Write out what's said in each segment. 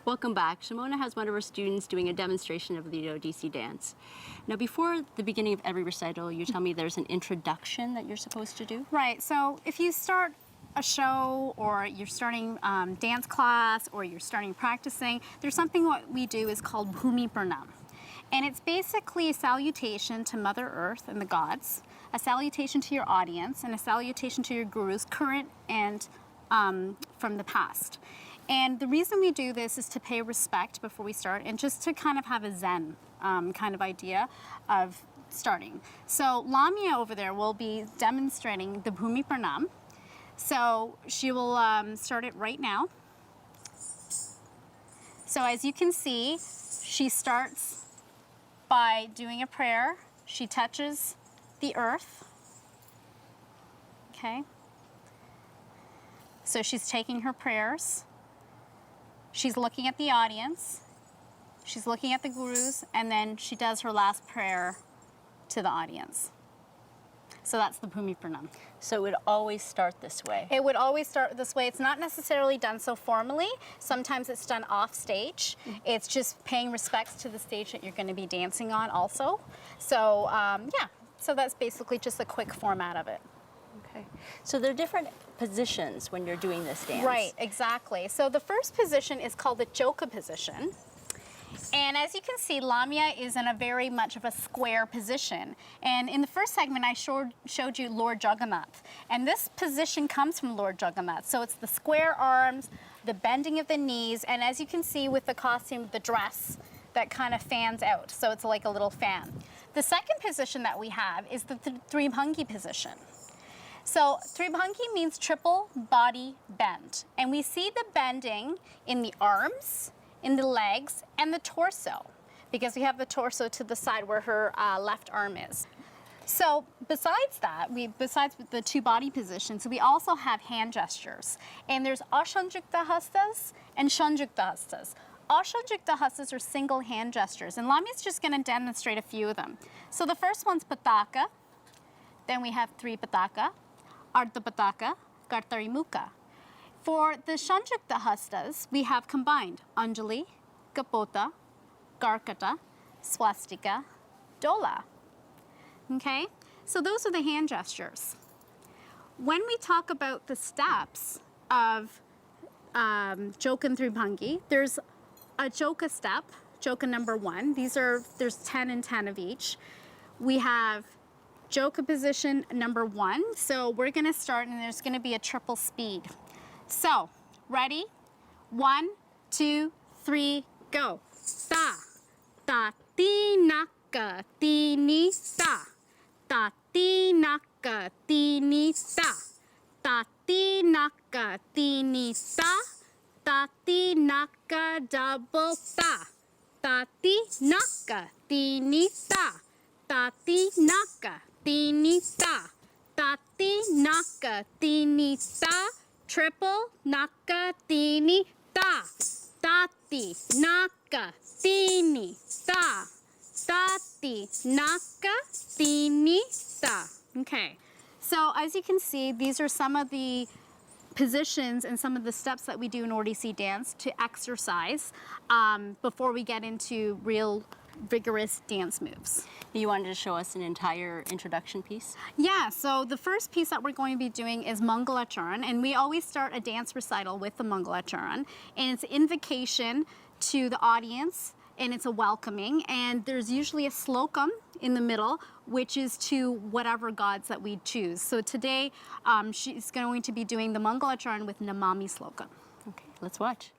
Welcome back. Shimona has one of her students doing a demonstration of the Odissi dance. Now, before the beginning of every recital, you tell me there's an introduction that you're supposed to do? Right, so if you start a show or you're starting dance class or you're starting practicing, there's something what we do is called Bhumi Pranam. And it's basically a salutation to Mother Earth and the gods, a salutation to your audience, and a salutation to your gurus, current and from the past. And the reason we do this is to pay respect before we start and just to kind of have a Zen kind of idea of starting. So Lamia over there will be demonstrating the Bhumi Pranam. So she will start it right now. So as you can see, she starts by doing a prayer. She touches the earth. Okay. So she's taking her prayers. She's looking at the audience. She's looking at the gurus, and then she does her last prayer to the audience. So that's the Bhumi Pranam. So it would always start this way? It would always start this way. It's not necessarily done so formally. Sometimes it's done off stage. It's just paying respects to the stage that you're going to be dancing on also. So yeah, so that's basically just a quick format of it. Okay. So there are different positions when you're doing this dance. Right, exactly. So the first position is called the Joka position. And as you can see, Lamia is in a very much of a square position. And in the first segment, I showed you Lord Jagannath. And this position comes from Lord Jagannath. So it's the square arms, the bending of the knees, and as you can see with the costume, the dress that kind of fans out. So it's like a little fan. The second position that we have is the Tribhangi position. So Tribhangi means triple body bend. And we see the bending in the arms, in the legs, and the torso, because we have the torso to the side where her left arm is. So besides that, besides the two body positions, we also have hand gestures. And there's Ashanjukta Hastas and Shanjukta Hastas. Ashanjukta Hastas are single hand gestures, and Lamia's just going to demonstrate a few of them. So the first one's Pataka, then we have Tri Pataka, Ardha Pataka, Kartari Mukha. For the Shanjukta Hastas, we have combined Anjali, Kapota, Garkata, Swastika, Dola. Okay, so those are the hand gestures. When we talk about the steps of Joka and Tribhangi, there's a Joka step, Joka number 1. There's 10 and 10 of each. We have Joka position number 1. So we're gonna start and there's gonna be a triple speed. So, ready? 1, 2, 3, go. Ta, ta, ti, naka, ti, ni, ta. Ta, ti, naka, ti, ni, ta. Ta, ti, naka, ti, ni, ta. Ta, ti, naka, double ta. Ta, ti, naka, ti, ni, ta. Ta, ti, naka, ti, ni, ta. Ta, ti, naka, ti, ni, ta. Triple naka tini ta. Tati naka tini ta. Tati naka tini ta. Okay. So as you can see, these are some of the positions and some of the steps that we do in Odissi dance to exercise before we get into real vigorous dance moves. You wanted to show us an entire introduction piece? Yeah, so the first piece that we're going to be doing is Mangalacharan, and we always start a dance recital with the Mangalacharan, and it's an invocation to the audience, and it's a welcoming, and there's usually a slokam in the middle, which is to whatever gods that we choose. So today, she's going to be doing the Mangalacharan with Namami Slokam. Okay, let's watch.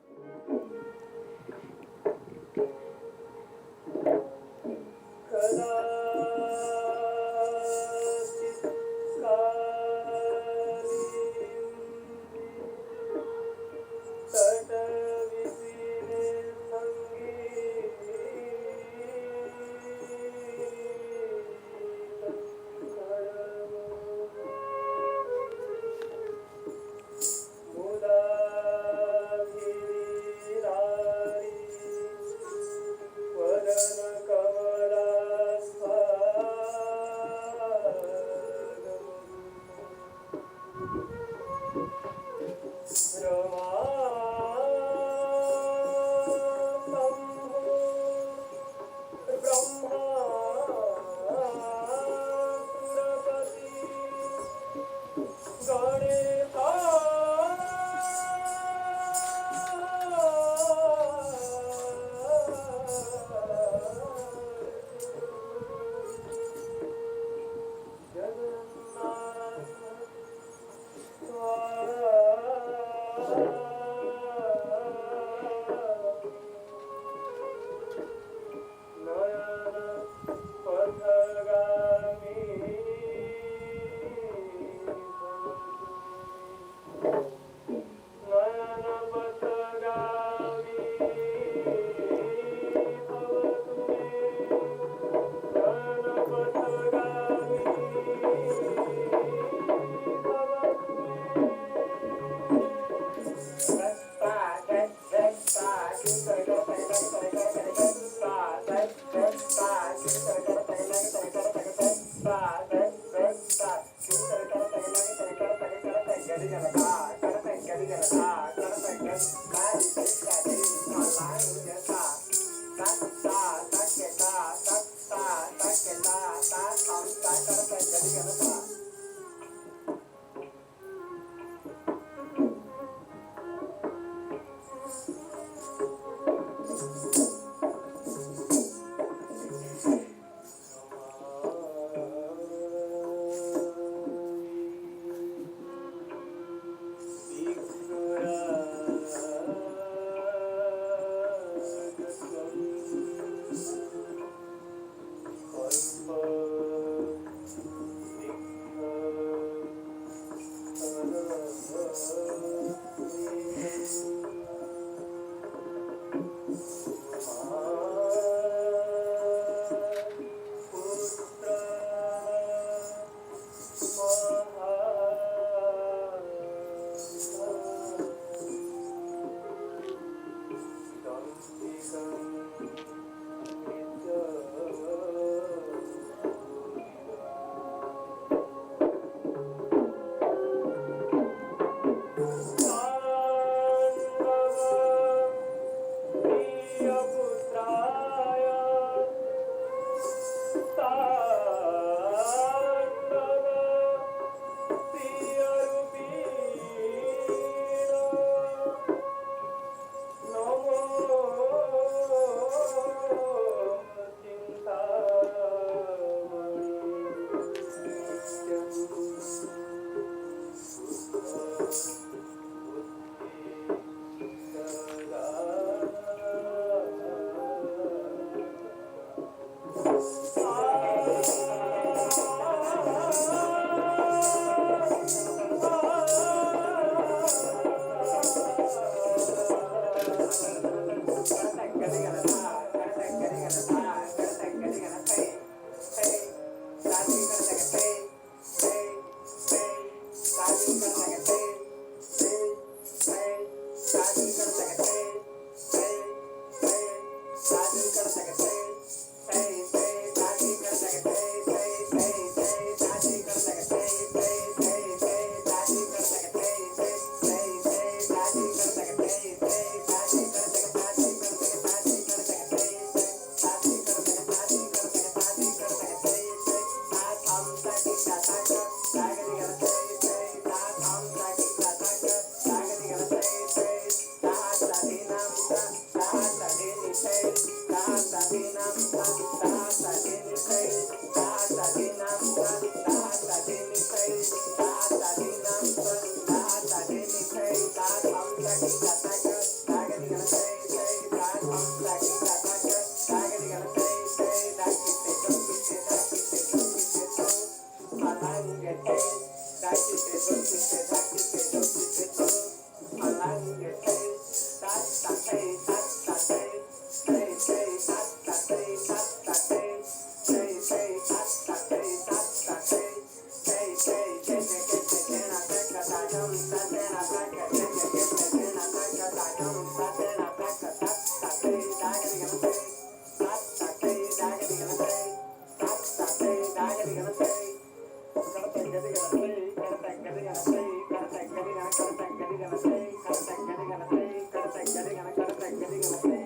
Getting